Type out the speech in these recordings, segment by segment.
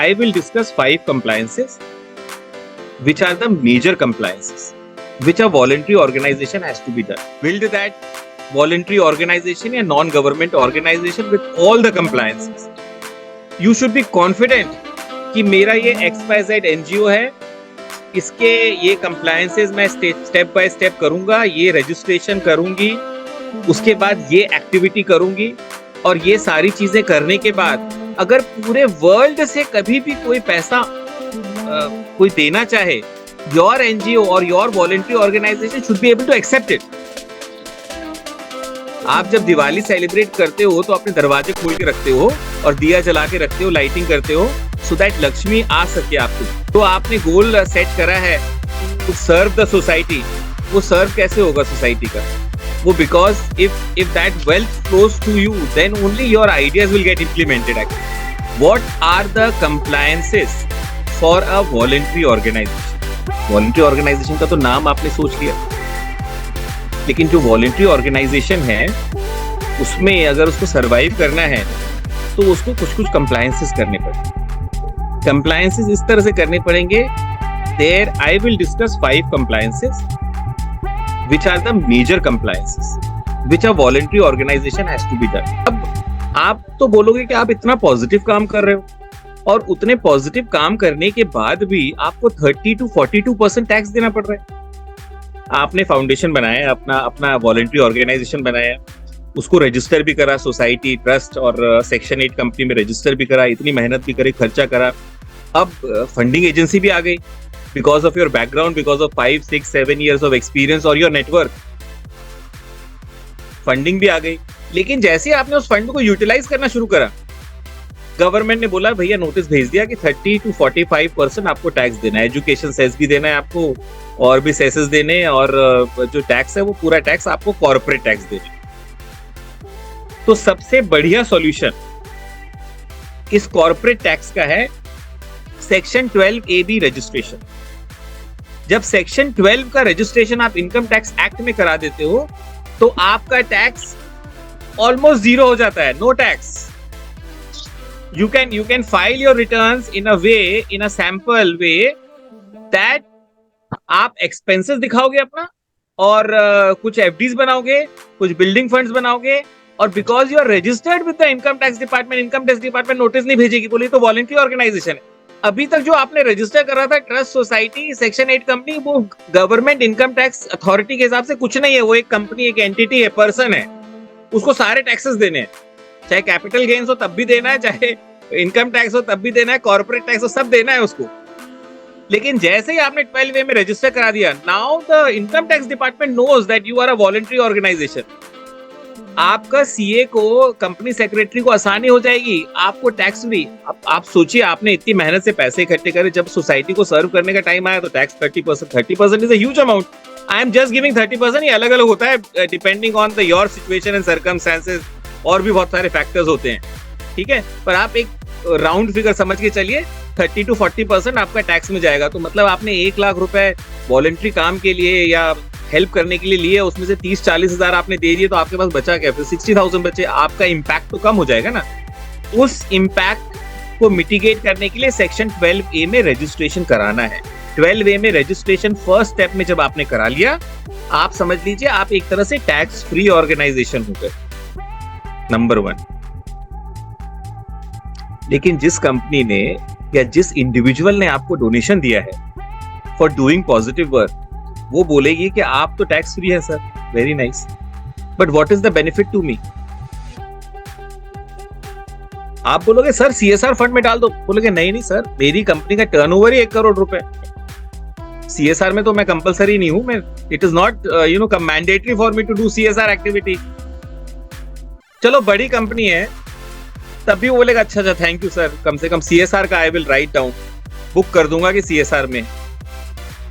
I will discuss 5 compliances which are the major compliances which a voluntary organization has to be done. Build that voluntary organization या non-government organization with all the compliances. You should be confident कि मेरा ये XYZ NGO है, इसके ये compliances मैं step by step करूंगा, ये registration करूंगी, उसके बाद ये activity करूंगी, और ये सारी चीजें करने के बाद अगर पूरे वर्ल्ड से कभी भी कोई पैसा कोई देना चाहे, your NGO or your voluntary organization should be able to accept it. आप जब दिवाली सेलिब्रेट करते हो तो अपने दरवाजे खोल के रखते हो और दिया जला के रखते हो, लाइटिंग करते हो, सो दैट लक्ष्मी आ सके आपको. तो आपने गोल सेट करा है टू सर्व द सोसाइटी. वो सर्व कैसे होगा सोसाइटी का? वो because if that wealth flows to you, then only your ideas will get implemented. Actually what are the compliances for a voluntary organisation? Voluntary organisation का तो नाम आपने सोच लिया, लेकिन जो वॉलंटरी ऑर्गेनाइजेशन है उसमें अगर उसको सरवाइव करना है तो उसको कुछ कंप्लायंसेस करने पड़ेंगे. कंप्लायंसेस इस तरह से करने पड़ेंगे. There I will discuss 5 compliances which are the major compliances which a voluntary organisation has to be done. अब आप तो बोलोगे कि आप इतना पॉजिटिव काम कर रहे हो, और उतने पॉजिटिव काम करने के बाद भी आपको 30 to 42% टैक्स देना पड़ रहा है. आपने फाउंडेशन बनाया, अपना वॉलंटरी ऑर्गेनाइजेशन बनाया, उसको रजिस्टर भी करा, सोसाइटी, ट्रस्ट और सेक्शन 8 कंपनी में रजिस्टर भी करा, इतनी मेहनत भी करी, खर्चा करा. अब फंडिंग एजेंसी भी आ गई because of your background, because of 5, 6, 7 years of experience और योर नेटवर्क. फंडिंग भी आ गई, लेकिन जैसे आपने उस फंड को यूटिलाइज करना शुरू करा, गवर्नमेंट ने बोला भैया नोटिस भेज दिया कि 30 to 45% आपको टैक्स देना है, एजुकेशन सेस भी देना है आपको, और भी सेसेस देने, और जो टैक्स है वो पूरा टैक्स आपको कॉर्पोरेट टैक्स देना. तो सबसे बढ़िया सॉल्यूशन इस कॉर्पोरेट टैक्स का है सेक्शन 12AB रजिस्ट्रेशन. जब सेक्शन 12 का रजिस्ट्रेशन आप इनकम टैक्स एक्ट में करा देते हो तो आपका टैक्स ऑलमोस्ट 0 हो जाता है. No tax. You can file your returns in a sample way that आप expenses दिखाओगे अपना, और कुछ FDs बनाओगे, कुछ बिल्डिंग फंड्स बनाओगे, और because you are registered with the income tax department notice नहीं भेजेगी, बोली तो वॉलंटरी ऑर्गेनाइजेशन है. अभी तक जो आपने रजिस्टर करा था ट्रस्ट, सोसाइटी, सेक्शन 8 कंपनी, वो गवर्नमेंट इनकम टैक्स अथॉरिटी के हिसाब से कुछ नहीं है. वो एक कंपनी, एक एंटिटी है, पर्सन है, उसको सारे टैक्सेस देने हैं. चाहे कैपिटल गेन्स हो तब भी देना है, चाहे इनकम टैक्स हो तब भी देना है, कॉर्पोरेट टैक्स हो, सब देना है उसको. लेकिन जैसे ही आपने 12A में रजिस्टर करा दिया, now the income tax department knows that you are a voluntary organisation. आपका सीए को, कंपनी सेक्रेटरी को आसानी हो जाएगी, आपको टैक्स फ्री. आप सोचिए, आपने इतनी मेहनत से पैसे इकट्ठे करे, जब सोसाइटी को सर्व करने का टाइम आया तो tax 30% is a huge amount. I am just giving 30%. ये अलग अलग होता है depending on the your situation and circumstances, और भी बहुत सारे फैक्टर्स होते हैं, ठीक है. पर आप एक राउंड फिगर समझ के चलिए, 30 to 40% आपका टैक्स में जाएगा. तो मतलब आपने 1 लाख रुपए वॉलंटरी काम के लिए या हेल्प करने के लिए लिए, उसमें से 30-40 हजार आपने दे दिए, तो आपके पास बचा क्या? फिर 60,000 बचे. आपका इम्पैक्ट तो कम हो जाएगा ना. उस इम्पैक्ट को मिटिगेट करने के लिए सेक्शन 12A में रजिस्ट्रेशन कराना है. 12A में रजिस्ट्रेशन फर्स्ट स्टेप में जब आपने करा लिया, आप समझ लीजिए आप एक तरह से टैक्स फ्री ऑर्गेनाइजेशन हो गए. नंबर 1. लेकिन जिस कंपनी ने या जिस इंडिविजुअल ने आपको डोनेशन दिया है फॉर डूइंग पॉजिटिव वर्क, वो बोलेगी कि आप तो टैक्स फ्री है sir, very nice, but what is the benefit to me? आप बोलोगे सर CSR फंड में डाल दो, बोलोगे नहीं सर, मेरी कंपनी का टर्नओवर ही 1 करोड़ रुपए. CSR में तो मैं कंपलसरी नहीं हूं, मैं, it is not mandatory for me to do CSR activity. चलो बड़ी कंपनी है, तब भी वो बोलेगा अच्छा थैंक यू सर, कम से कम CSR का I will write down, book कर दूंगा कि CSR में.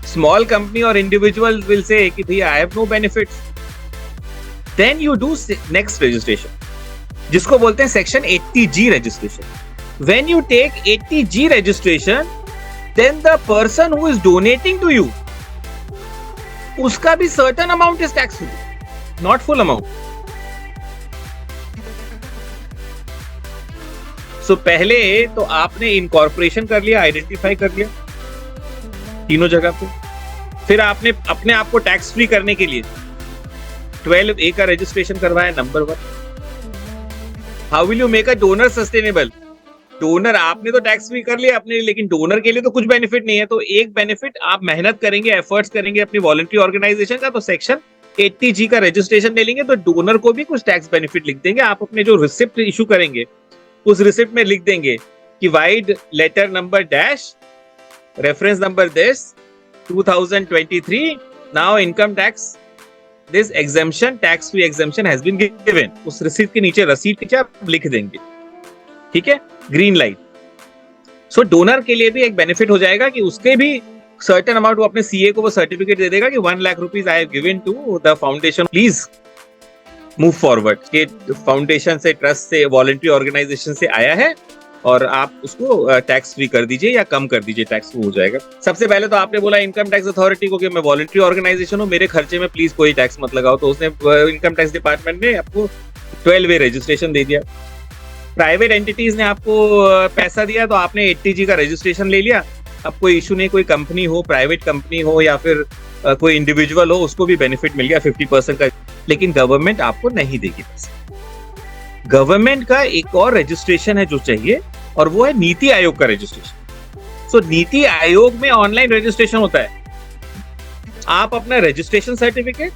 स्मॉल कंपनी और इंडिविजुअल विल से कि भैया I have no benefits. Then you do next registration, जिसको बोलते हैं section 80G registration. When you take 80G registration, then the person who is donating to you, उसका भी certain amount is tax free, not full amount. So पहले तो आपने incorporation कर लिया, आइडेंटिफाई कर लिया तीनों जगह पे। फिर आपने अपने आप को टैक्स फ्री करने के लिए 12A का रजिस्ट्रेशन करवाया, number 1। How will you make a donor sustainable? Donor आपने तो टैक्स फ्री कर लिया अपने लिए, लेकिन डोनर के लिए तो कुछ बेनिफिट नहीं है। तो एक बेनिफिट, आप मेहनत करेंगे, एफर्ट्स करेंगे अपनी वॉलंटरी ऑर्गेनाइजेशन का, तो सेक्शन 80G का रजिस्ट्रेशन ले लेंगे, तो डोनर को भी कुछ टैक्स बेनिफिट लिख देंगे। आप अपने जो रिसिप्ट इशू करेंगे उस रिसिप्ट में लिख देंगे कि vide letter number dash reference number this 2023 now income tax this exemption tax free exemption has been given. उस रसीद के नीचे, रसीद के नीचे आप लिख देंगे, ठीक है, ग्रीन लाइट। सो डोनर के लिए भी एक बेनिफिट हो जाएगा कि उसके भी सर्टेन अमाउंट, वो अपने सीए को वो सर्टिफिकेट दे देगा कि 1 lakh rupees I have given to the foundation, please move forward. के फाउंडेशन से, ट्रस्ट से, वॉलंटरी ऑर्गेनाइजेशन से आया है और आप उसको टैक्स फ्री कर दीजिए या कम कर दीजिए, टैक्स हो जाएगा। सबसे पहले तो आपने बोला इनकम टैक्स अथॉरिटी को कि मैं वॉलंटरी ऑर्गेनाइजेशन हूँ, मेरे खर्चे में प्लीज कोई टैक्स मत लगाओ, तो उसने इनकम टैक्स डिपार्टमेंट ने आपको 12A रजिस्ट्रेशन दे दिया। प्राइवेट एंटिटीज ने आपको पैसा दिया तो आपने 80G का रजिस्ट्रेशन ले लिया। अब कोई इशू नहीं, कोई कंपनी हो, प्राइवेट कंपनी हो या फिर कोई इंडिविजुअल हो, उसको भी बेनिफिट मिल गया 50% का। लेकिन गवर्नमेंट आपको नहीं देगी पैसा। गवर्नमेंट का एक और रजिस्ट्रेशन है जो चाहिए, और वो है नीति आयोग का रजिस्ट्रेशन। सो नीति आयोग में ऑनलाइन रजिस्ट्रेशन होता है। आप अपना रजिस्ट्रेशन सर्टिफिकेट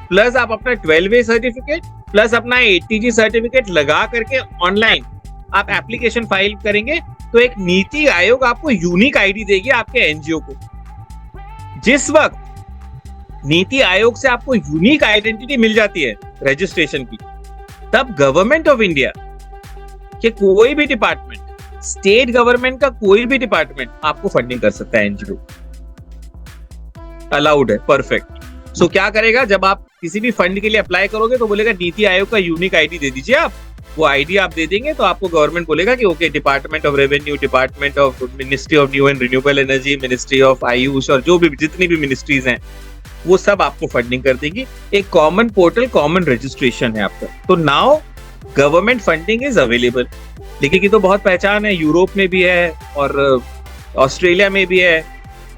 प्लस आप अपना 12A सर्टिफिकेट प्लस अपना 80G सर्टिफिकेट लगा करके ऑनलाइन आप एप्लीकेशन फाइल करेंगे, तो एक नीति आयोग आपको यूनिक आईडी देगी आपके एनजीओ को। जिस वक्त नीति आयोग से आपको यूनिक आइडेंटिटी मिल जाती है रजिस्ट्रेशन की, तब गवर्नमेंट ऑफ इंडिया के कोई भी डिपार्टमेंट, स्टेट गवर्नमेंट का कोई भी डिपार्टमेंट आपको फंडिंग कर सकता है। एनजीओ अलाउड है, परफेक्ट। सो क्या करेगा, जब आप किसी भी फंड के लिए अप्लाई करोगे तो बोलेगा नीति आयोग का यूनिक आईडी दे दीजिए आप। वो आईडी आप दे देंगे तो आपको गवर्नमेंट बोलेगा कि okay, department of revenue, department of ministry of new and renewable energy, ministry of Ayush, और जो भी जितनी भी मिनिस्ट्रीज हैं वो सब आपको फंडिंग कर देगी। एक कॉमन पोर्टल, कॉमन रजिस्ट्रेशन है आपका। तो now government funding is available. लेकिन की तो बहुत पहचान है, यूरोप में भी है और ऑस्ट्रेलिया में भी है,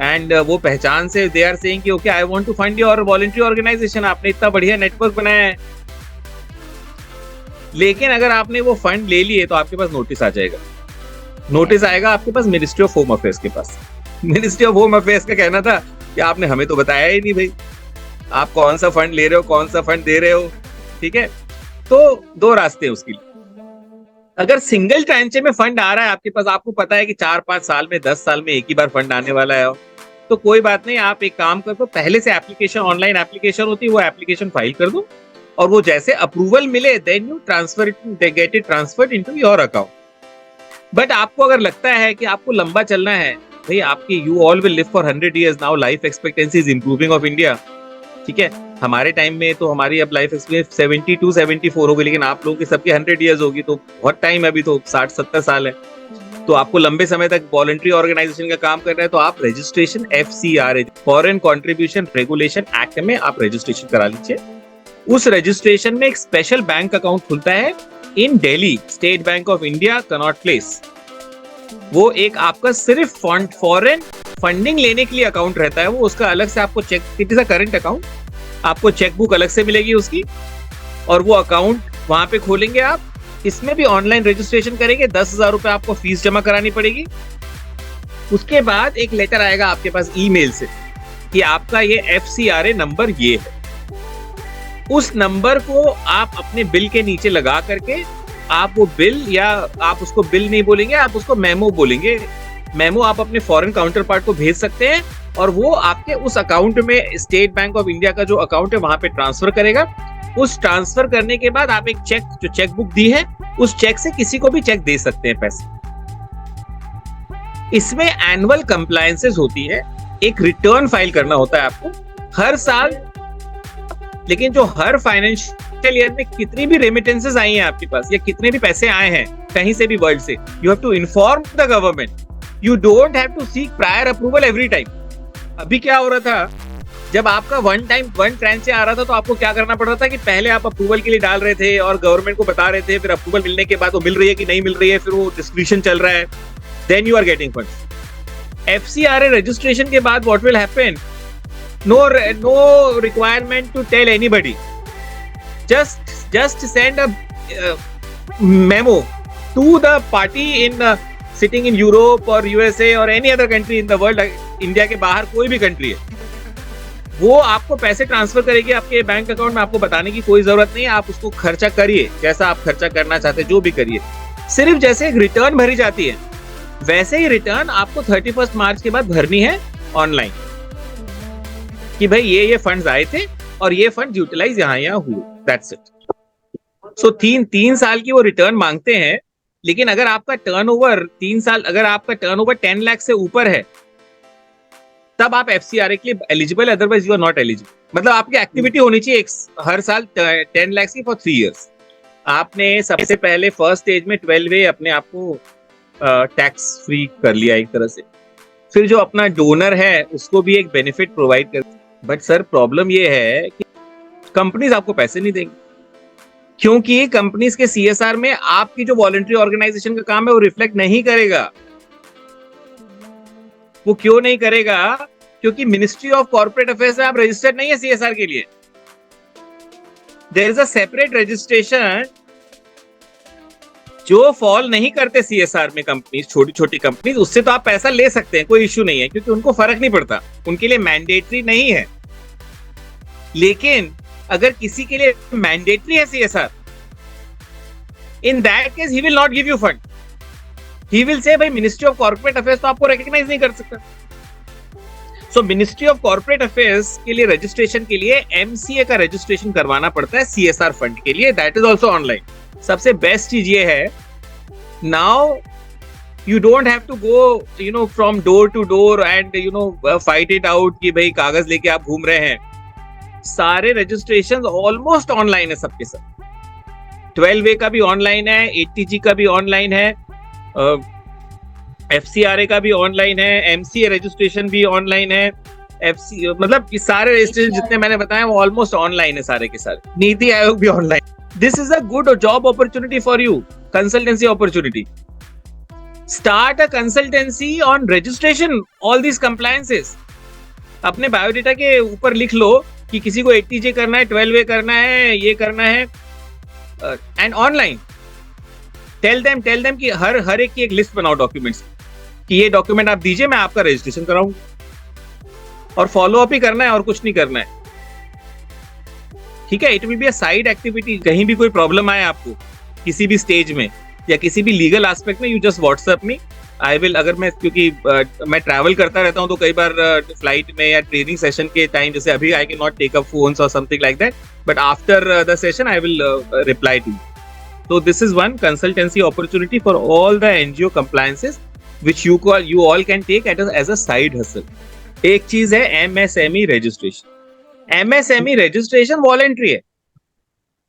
एंड वो पहचान से दे आर सेइंग कि okay, I want to fund your voluntary organisation. आपने इतना बढ़िया नेटवर्क बनाया है। लेकिन अगर आपने वो फंड ले लिए तो आपके पास नोटिस आ जाएगा। नोटिस आएगा आपके पास मिनिस्ट्री ऑफ होम अफेयर्स के पास। मिनिस्ट्री ऑफ होम अफेयर्स का कहना था कि आपने हमें तो बताया ही नहीं भाई, आप कौन सा फंड ले रहे हो, कौन सा फंड दे रहे हो, ठीक है। तो दो रास्ते हैं उसके लिए। अगर सिंगल ट्रांचे में फंड आ रहा है आपके पास, आपको पता है कि 4-5 साल में, 10 साल में एक ही बार फंड आने वाला है, तो कोई बात नहीं, आप एक काम कर दो, पहले से एप्लीकेशन, ऑनलाइन एप्लीकेशन होती है, वो एप्लीकेशन फाइल कर दो, और वो जैसे अप्रूवल मिले then you transfer it, get it transferred into your account. But आपको अगर लगता है कि आपको लंबा चलना है भाई, आपकी you all will live for 100 years now, life expectancy is improving of India, ठीक है। हमारे टाइम में तो हमारी अब लाइफ एक्सपेक्टेंसी 72-74 हो गई, लेकिन आप लोगों की सबकी 100 years होगी, तो बहुत टाइम है, अभी तो 60-70 साल है। तो आपको लंबे समय तक वॉलंटरी ऑर्गेनाइजेशन का काम करना है, तो आप registration FCRA, foreign contribution regulation act में आप रजिस्ट्रेशन करा लीजिए। उस रजिस्ट्रेशन में एक स्पेशल बैंक अकाउंट खुलता है in Delhi, State Bank of India, Connaught Place. वो एक आपका सिर्फ फॉरेन फंडिंग लेने के लिए अकाउंट रहता है। वो उसका अलग से आपको cheque, it is a current account, आपको चेकबुक अलग से मिलेगी उसकी, और वो अकाउंट वहां पे खोलेंगे आप। इसमें भी ऑनलाइन रजिस्ट्रेशन करेंगे, 10,000 रुपए आपको फीस जमा करानी पड़ेगी। उसके बाद एक लेटर आएगा आपके पास ईमेल से कि आपका ये FCRA नंबर ये है। उस नंबर को आप अपने बिल के नीचे लगा करके, आप वो बिल, या आप उसको बिल नहीं बोलेंगे, आप उसको मेमो बोलेंगे, मेमो आप अपने फॉरेन काउंटर पार्ट को भेज सकते हैं, और वो आपके उस अकाउंट में, स्टेट बैंक ऑफ इंडिया का जो अकाउंट है वहां पे ट्रांसफर करेगा। उस ट्रांसफर करने के बाद आप एक चेक, जो चेकबुक दी है, उस चेक से किसी को भी चेक दे सकते हैं पैसे। इसमें एनुअल कंप्लायंसेस होती है, एक रिटर्न फाइल करना होता है आपको हर साल। लेकिन जो हर फाइनेंशियल ईयर में कितनी भी रेमिटेंसेस आई हैं आपके पास, या कितने भी पैसे आए हैं कहीं से भी वर्ल्ड से, you have to inform the government. You don't have to seek prior approval every time. अभी क्या हो रहा था, जब आपका वन ट्रांचे आ रहा था तो आपको क्या करना पड़ रहा था कि पहले आप अप्रूवल के लिए डाल रहे थे और गवर्नमेंट को बता रहे थे, फिर अप्रूवल मिलने के बाद वो मिल रही है कि नहीं मिल रही है, फिर वो डिस्कशन चल रहा है, then you are getting funds. FCRA registration के बाद what will happen, no requirement to tell anybody, just send a memo to the party in sitting in Europe or USA or any other country in the world, India के बाहर कोई भी country है, वो आपको पैसे ट्रांसफर करेगी आपके बैंक अकाउंट में, आपको बताने की कोई जरूरत नहीं है, आप उसको खर्चा करिए जैसा आप खर्चा करना चाहते हैं, जो भी करिए। सिर्फ जैसे एक रिटर्न भरी जाती है वैसे ही रिटर्न आपको 31 मार्च के बाद भरनी है ऑनलाइन, कि भाई ये फंड्स आए थे और ये फंड यूटिलाइज यहाँ हुए, दैट्स इट। सो 3 साल की वो रिटर्न मांगते हैं, लेकिन अगर आपका टर्नओवर 3 साल, अगर आपका टर्नओवर 10 लाख से ऊपर है तब आप एफसीआरए के लिए eligible, otherwise you are not eligible. मतलब आपकी एक्टिविटी होनी चाहिए हर साल 10 लाख की फॉर 3 इयर्स। आपने सबसे पहले फर्स्ट स्टेज में 12A अपने आप को टैक्स फ्री कर लिया एक तरह से, फिर जो अपना डोनर है उसको भी एक बेनिफिट प्रोवाइड कर। बट सर प्रॉब्लम ये है कि कंपनीज आपको पैसे नहीं देंगी, क्योंकि कंपनीज के सीएसआर में आपकी जो वॉलंटरी ऑर्गेनाइजेशन का काम है वो रिफ्लेक्ट नहीं करेगा। वो क्यों नहीं करेगा? क्योंकि मिनिस्ट्री ऑफ कॉर्पोरेट अफेयर्स में आप रजिस्टर्ड नहीं है सीएसआर के लिए। There is a separate registration जो फॉल नहीं करते सीएसआर में कंपनीज, छोटी छोटी कंपनीज, उससे तो आप पैसा ले सकते हैं, कोई इश्यू नहीं है, क्योंकि उनको फर्क नहीं पड़ता, उनके लिए मैंडेटरी नहीं है। लेकिन अगर किसी के लिए मैंडेटरी है CSR, in that case he will not give you fund, he will say भाई मिनिस्ट्री ऑफ कॉर्पोरेट अफेयर्स तो आपको रिकॉग्नाइज नहीं कर सकता। सो मिनिस्ट्री ऑफ कॉर्पोरेट अफेयर्स के लिए रजिस्ट्रेशन के लिए एमसीए का रजिस्ट्रेशन करवाना पड़ता है सीएसआर फंड के लिए, दैट इज ऑल्सो ऑनलाइन। सबसे बेस्ट चीज ये है, now you don't have to go from door to door and fight it out कि भाई कागज लेके आप घूम रहे हैं। सारे रजिस्ट्रेशन ऑलमोस्ट ऑनलाइन है सबके सब। 12A का भी ऑनलाइन है, 80G का भी ऑनलाइन है, एफसीआरए का भी ऑनलाइन है, एमसीए रजिस्ट्रेशन भी ऑनलाइन है, मतलब ये सारे रजिस्ट्रेशन जितने मैंने बताए वो ऑलमोस्ट ऑनलाइन है सारे के सारे। नीति आयोग भी online. This is a good job opportunity for you, consultancy opportunity. Start a consultancy on registration all this compliances. अपने बायोडेटा के ऊपर लिख लो कि किसी को 80J करना है, 12A करना है, ये करना है, एंड ऑनलाइन टेल देम कि हर एक की एक लिस्ट बनाओ डॉक्यूमेंट्स कि ये डॉक्यूमेंट आप दीजिए, मैं आपका रजिस्ट्रेशन कराऊंगा। और फॉलो अप ही करना है और कुछ नहीं करना है, ठीक है। It will be a side activity. कहीं भी कोई प्रॉब्लम आए आपको किसी भी स्टेज में या किसी भी लीगल एस्पेक्ट में, you just WhatsApp me, I will. अगर मैं, क्योंकि मैं ट्रैवल करता रहता हूँ तो कई बार फ्लाइट में या ट्रेनिंग सेशन के टाइम, जैसे अभी I can not take up phones और something like that, but after the session I will reply to. So this is one consultancy opportunity for all the NGO compliances which you all can take as a side hustle. एक चीज है MSME registration। MSME registration voluntary है,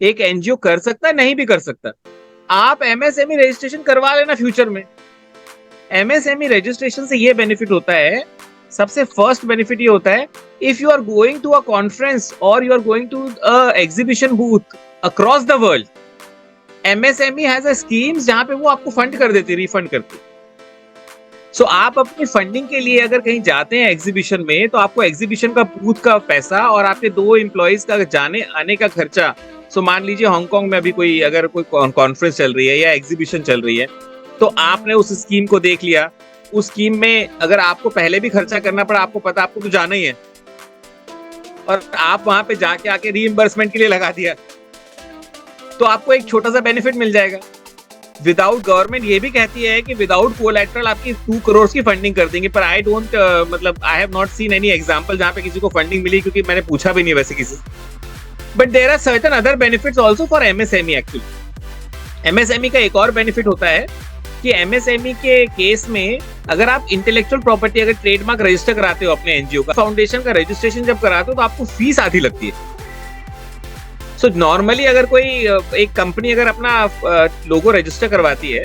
एक NGO कर सकता है, नहीं भी कर सकता। आप MSME registration करवा लेना फ्यूचर में। MSME registration से ये बेनिफिट होता है, सबसे फर्स्ट बेनिफिट ये होता है, if you are going to a conference or you are going to a exhibition booth across the world, MSME has a schemes जहां पे वो आपको फंड कर देती, रिफंड करती। सो आप अपनी फंडिंग के लिए अगर कहीं जाते हैं एग्जीबिशन में, तो आपको एग्जीबिशन का बूथ का पैसा और आपके 2 एम्प्लॉइज का जाने आने का खर्चा। सो मान लीजिए हांगकांग में अभी अगर कोई कॉन्फ्रेंस चल रही है या एग्जीबिशन चल रही है, तो आपने उस स्कीम को देख लिया। उस स्कीम में अगर आपको पहले भी खर्चा करना पड़ा, आपको पता, आपको तो जाना ही है, और आप वहां पे जाके आके रीइंबर्समेंट के लिए लगा दिया, तो आपको एक छोटा सा बेनिफिट मिल जाएगा। विदाउट गवर्नमेंट ये भी कहती है कि विदाउट कोलैटरल आपकी 2 करोड़ की फंडिंग कर देंगे, पर I don't I have not seen any example जहां पे किसी को फंडिंग मिली, क्योंकि मैंने पूछा भी नहीं वैसे किसी। But there are certain other benefits also for MSME। Actually MSME का एक और बेनिफिट होता है कि MSME के केस में अगर आप इंटेलेक्चुअल प्रॉपर्टी, अगर ट्रेडमार्क रजिस्टर कराते हो अपने एनजीओ का, फाउंडेशन का रजिस्ट्रेशन जब कराते हो तो आपको फीस आधी लगती है। सो नॉर्मली अगर कोई एक कंपनी अगर अपना लोगो रजिस्टर करवाती है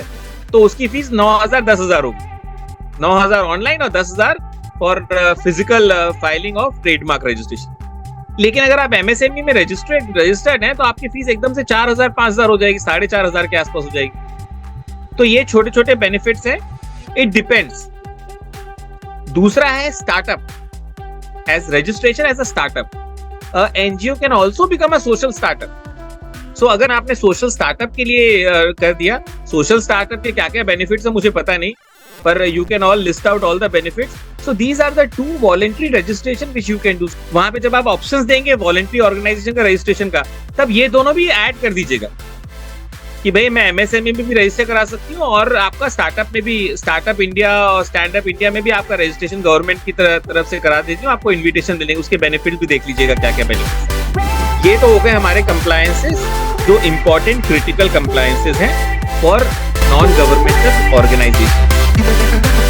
तो उसकी फीस 9,000 10,000 होगी। 9,000 ऑनलाइन और 10,000 for physical filing of trademark registration. लेकिन अगर आप एमएसएमई में रजिस्टर्ड हैं तो आपकी फीस एकदम से 4,000 5,000 हो जाएगी, 4,500 के आसपास हो जाएगी। तो ये छोटे छोटे बेनिफिट्स हैं, इट डिपेंड्स। दूसरा है startup, as registration as a startup NGO can also become a social startup. So अगर आपने सोशल स्टार्टअप के लिए कर दिया, सोशल स्टार्टअप के क्या क्या बेनिफिट्स है मुझे पता नहीं, पर you can all list out all the benefits. So these are the 2 voluntary registration which you can do. वहां पे जब आप ऑप्शंस देंगे वॉलंटरी ऑर्गेनाइजेशन का रजिस्ट्रेशन का, तब ये दोनों भी ऐड कर दीजिएगा कि भाई मैं एमएसएमई में भी रजिस्टर करा सकती हूँ और आपका स्टार्टअप में भी, स्टार्टअप इंडिया और स्टैंड अप इंडिया में भी आपका रजिस्ट्रेशन गवर्नमेंट की तरफ से करा देती हूँ, आपको इन्विटेशन मिलेंगे, उसके बेनिफिट भी देख लीजिएगा क्या क्या बेनिफिट। ये तो हो गए हमारे कंप्लायंसेस, जो इंपॉर्टेंट क्रिटिकल कंप्लायंसेस हैं फॉर नॉन गवर्नमेंटल ऑर्गेनाइजेशन।